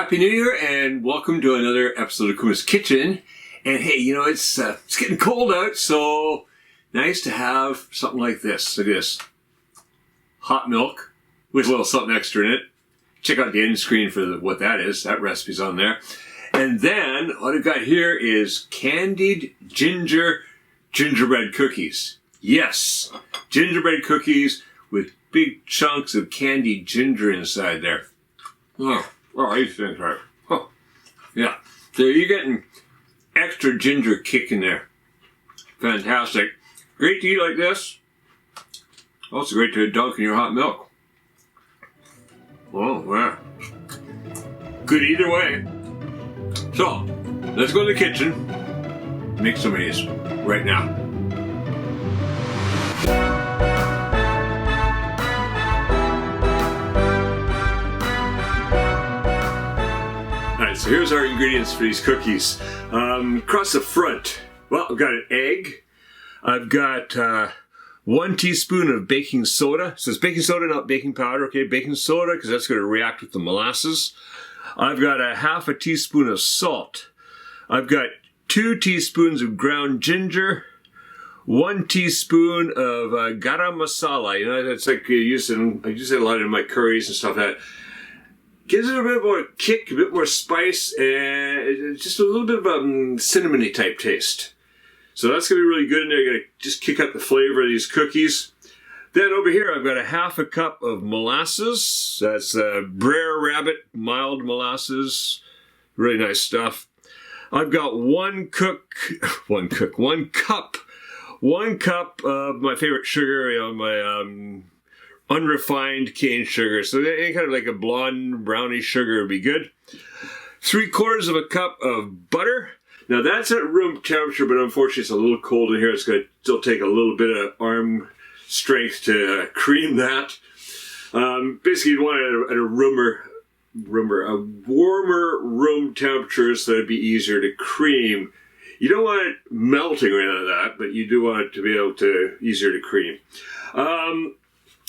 Happy New Year and welcome to another episode of Kuma's Kitchen. And hey, you know, it's getting cold out, so nice to have something like this. Look at this. Hot milk with a little something extra in it. Check out the end screen for what that is. That recipe's on there. And then what I've got here is candied gingerbread cookies. Yes, gingerbread cookies with big chunks of candied ginger inside there. Oh, these things are, oh, yeah. So you're getting extra ginger kick in there. Fantastic. Great to eat like this. Also great to dunk in your hot milk. Oh, yeah. Good either way. So, let's go to the kitchen. Make some of these right now. So here's our ingredients for these cookies. Across the front, well, I've got an egg. I've got 1 teaspoon of baking soda. So it's baking soda, not baking powder, okay? Baking soda, because that's going to react with the molasses. I've got a half a teaspoon of salt. I've got 2 teaspoons of ground ginger. 1 teaspoon of garam masala. You know, that's like I use it a lot in my curries and stuff like that. Gives it a bit more kick, a bit more spice, and just a little bit of a cinnamony type taste. So that's going to be really good in there. You're going to just kick up the flavor of these cookies. Then over here, I've got a half a cup of molasses. That's Brer Rabbit mild molasses. Really nice stuff. I've got 1 cup of my favorite sugar, you know, my unrefined cane sugar. So any kind of like a blonde brownish sugar would be good. 3/4 of a cup of butter. Now that's at room temperature, but unfortunately it's a little cold in here. It's going to still take a little bit of arm strength to cream that. Basically you'd want it at a warmer room temperature so it'd be easier to cream. You don't want it melting or anything like that, but you do want it to be able to easier to cream.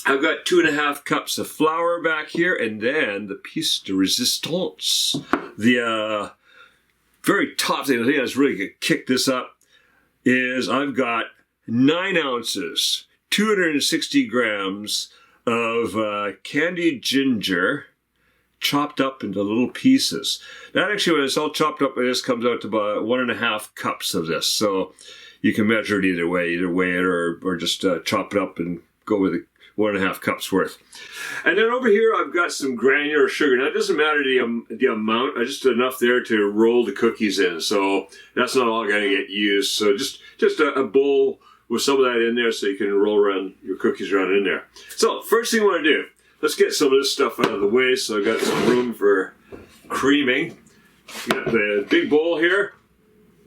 I've got 2.5 cups of flour back here, and then the piece de resistance, the very top thing, I think that's really going to kick this up, is I've got 9 ounces, 260 grams of candied ginger chopped up into little pieces. That actually, when it's all chopped up, this comes out to about 1.5 cups of this. So you can measure it either way it or just chop it up and go with it. 1.5 cups worth. And then over here I've got some granular sugar. Now it doesn't matter the amount, just enough there to roll the cookies in. So that's not all going to get used. So just a bowl with some of that in there so you can roll around your cookies around in there. So first thing I want to do, let's get some of this stuff out of the way so I've got some room for creaming. Got the big bowl here.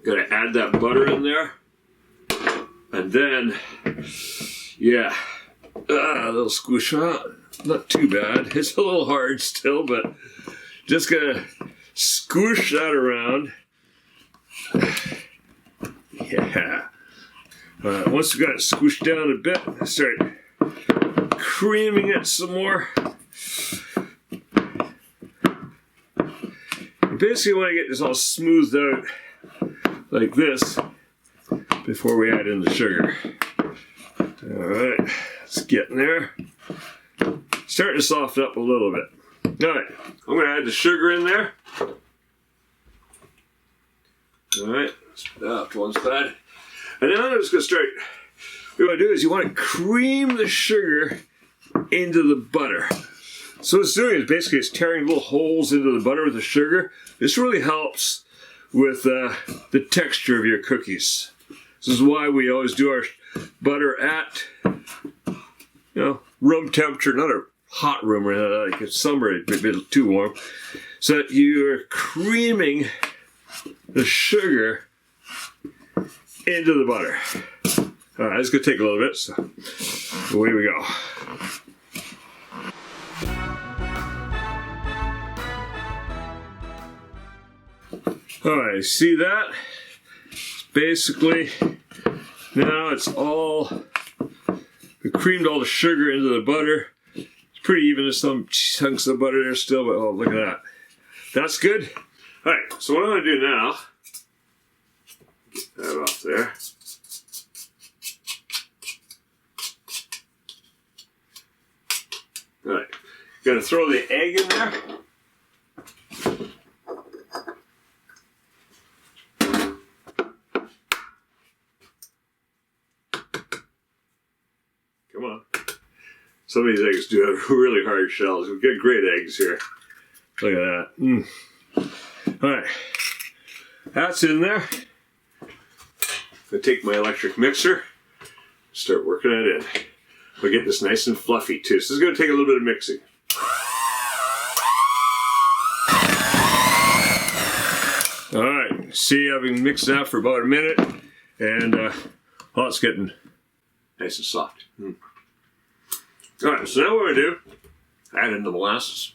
Got to add that butter in there. And then, yeah, a little squish out. Not too bad. It's a little hard still, but just gonna squish that around. Yeah. Once we got it squished down a bit, start creaming it some more. You basically want to get this all smoothed out like this before we add in the sugar. All right. It's getting there. Starting to soften up a little bit. All right, I'm going to add the sugar in there. All right, that's one side. And then I'm just going to start, what you want to do is you want to cream the sugar into the butter. So what it's doing is basically it's tearing little holes into the butter with the sugar. This really helps with the texture of your cookies. This is why we always do our butter at, you know, room temperature, not a hot room or anything like it's summer, it'd be a bit too warm. So that you're creaming the sugar into the butter. All right, it's going to take a little bit, so away we go. All right, see that? It's basically, now it's all, we creamed all the sugar into the butter. It's pretty even, there's some chunks of butter there still, but oh, look at that. That's good. All right, so what I'm going to do now, get that off there. All right, going to throw the egg in there. Come on. Some of these eggs do have really hard shells. We get great eggs here. Look at that. All right, that's in there. I'm going to take my electric mixer, start working that in. We'll get this nice and fluffy too. So this is going to take a little bit of mixing. All right, see, I've been mixing that for about a minute, and oh, it's getting nice and soft. All right, so now what we're going to do, add in the molasses.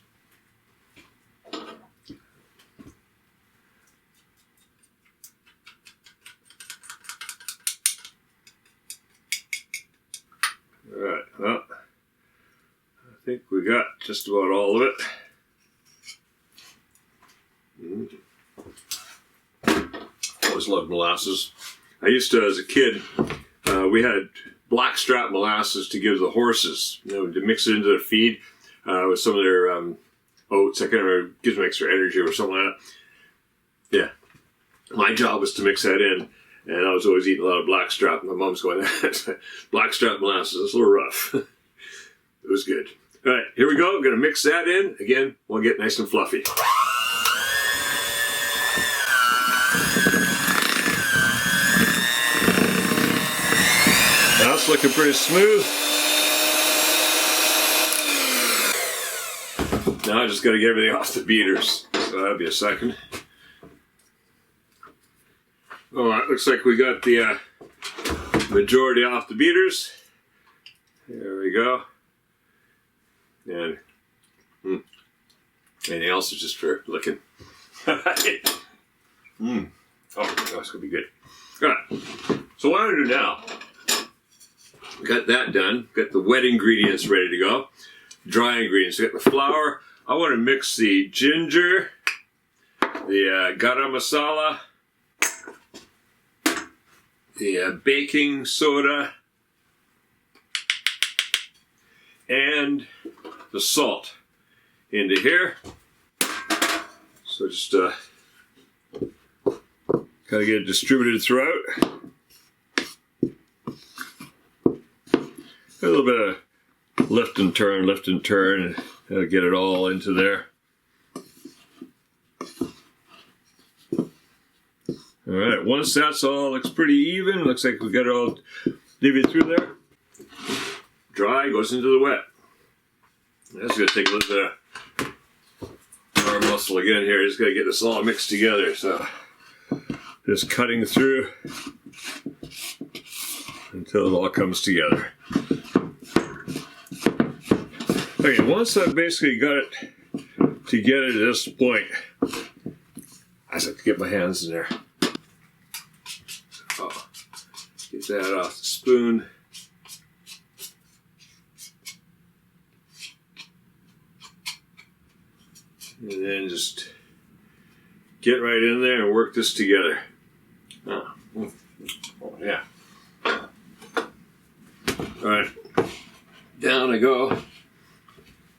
All right, well, I think we got just about all of it. Always loved molasses. I used to, as a kid, we had blackstrap molasses to give the horses, you know, to mix it into their feed with some of their oats. I can't remember, gives them extra energy or something like that. Yeah, my job was to mix that in. And I was always eating a lot of blackstrap. My mom's going, blackstrap molasses, it's a little rough. It was good. All right, here we go. I'm going to mix that in. Again, we'll get nice and fluffy. That's looking pretty smooth. Now I just got to get everything off the beaters. So that'll be a second. All right, looks like we got the majority off the beaters. There we go. And anything else is just for looking. Oh, that's going to be good. All right, so what I'm going to do now, got that done, got the wet ingredients ready to go. Dry ingredients, got the flour. I want to mix the ginger, the garam masala, the baking soda, and the salt into here. So just gotta get it distributed throughout. A little bit of lift and turn, and get it all into there. All right, once that's all looks pretty even, looks like we got it all divided through there. Dry goes into the wet. That's gonna take a little bit of arm muscle again here. Just gotta get this all mixed together. So just cutting through until it all comes together. Okay, once I've basically got it together to this point, I just have to get my hands in there. Oh, get that off the spoon. And then just get right in there and work this together. Oh yeah. All right, down I go.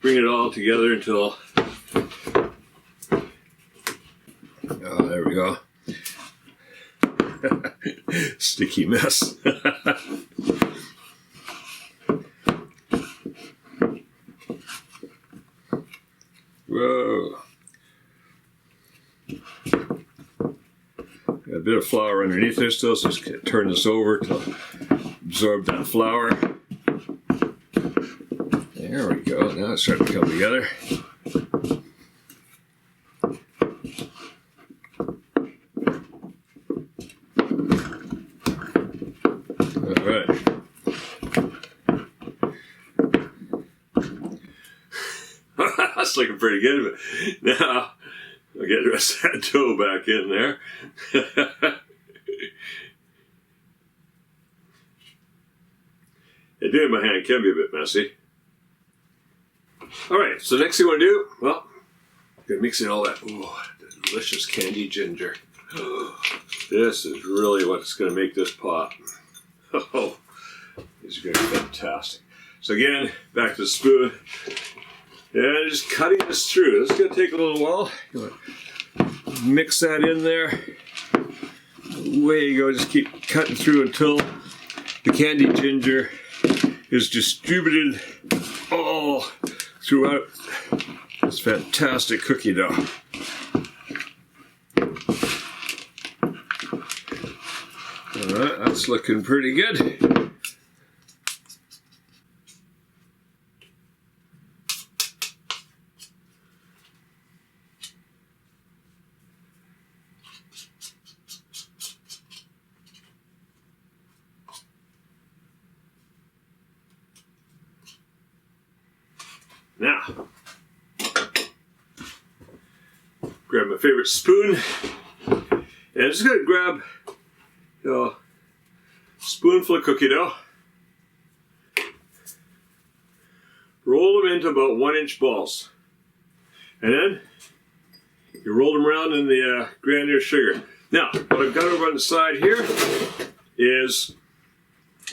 Bring it all together until, oh, there we go. Sticky mess. Whoa. Got a bit of flour underneath there still, so just turn this over to absorb that flour. There we go. Now it's starting to come together. All right. That's looking pretty good. But now I'll get the rest of that dough back in there. Doing my hand can be a bit messy. All right, so next thing I want to do, well, Gonna mix in all that, delicious candied ginger. This is really what's gonna make this pop. Oh, these are gonna be fantastic. So again, back to the spoon. And just cutting this through. This is gonna take a little while. Mix that in there. Away you go, just keep cutting through until the candied ginger is distributed all throughout this fantastic cookie dough. Alright, that's looking pretty good. Now, grab my favorite spoon, and I'm just going to grab a spoonful of cookie dough, roll them into about 1-inch balls, and then you roll them around in the granular sugar. Now, what I've got over on the side here is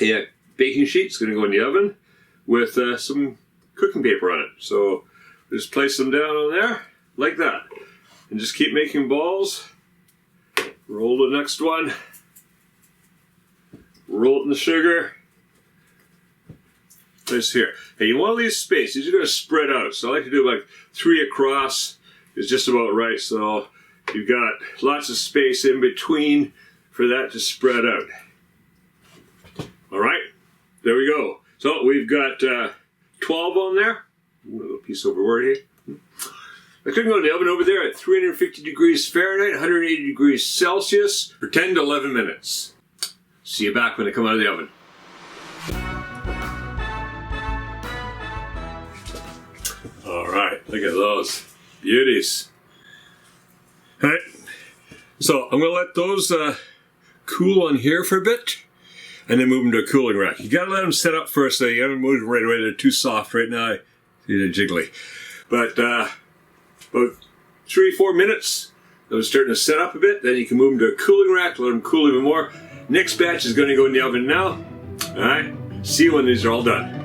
a baking sheet. It's going to go in the oven with some cooking paper on it. So just place them down on there like that, and just keep making balls. Roll the next one, roll it in the sugar, place here. And you want to leave space. These are going to spread out, so I like to do like 3 across is just about right, so you've got lots of space in between for that to spread out. Alright, there we go. So we've got 12 on there. A little piece over word here. I could go in the oven over there at 350 degrees Fahrenheit, 180 degrees Celsius for 10 to 11 minutes. See you back when they come out of the oven. All right, look at those beauties. All right, so I'm gonna let those cool on here for a bit, and then move them to a cooling rack. You gotta let them set up first, so you gotta move them right away. They're too soft right now. They're jiggly. But about 3-4 minutes, they're starting to set up a bit. Then you can move them to a cooling rack, let them cool even more. Next batch is gonna go in the oven now. All right, see you when these are all done.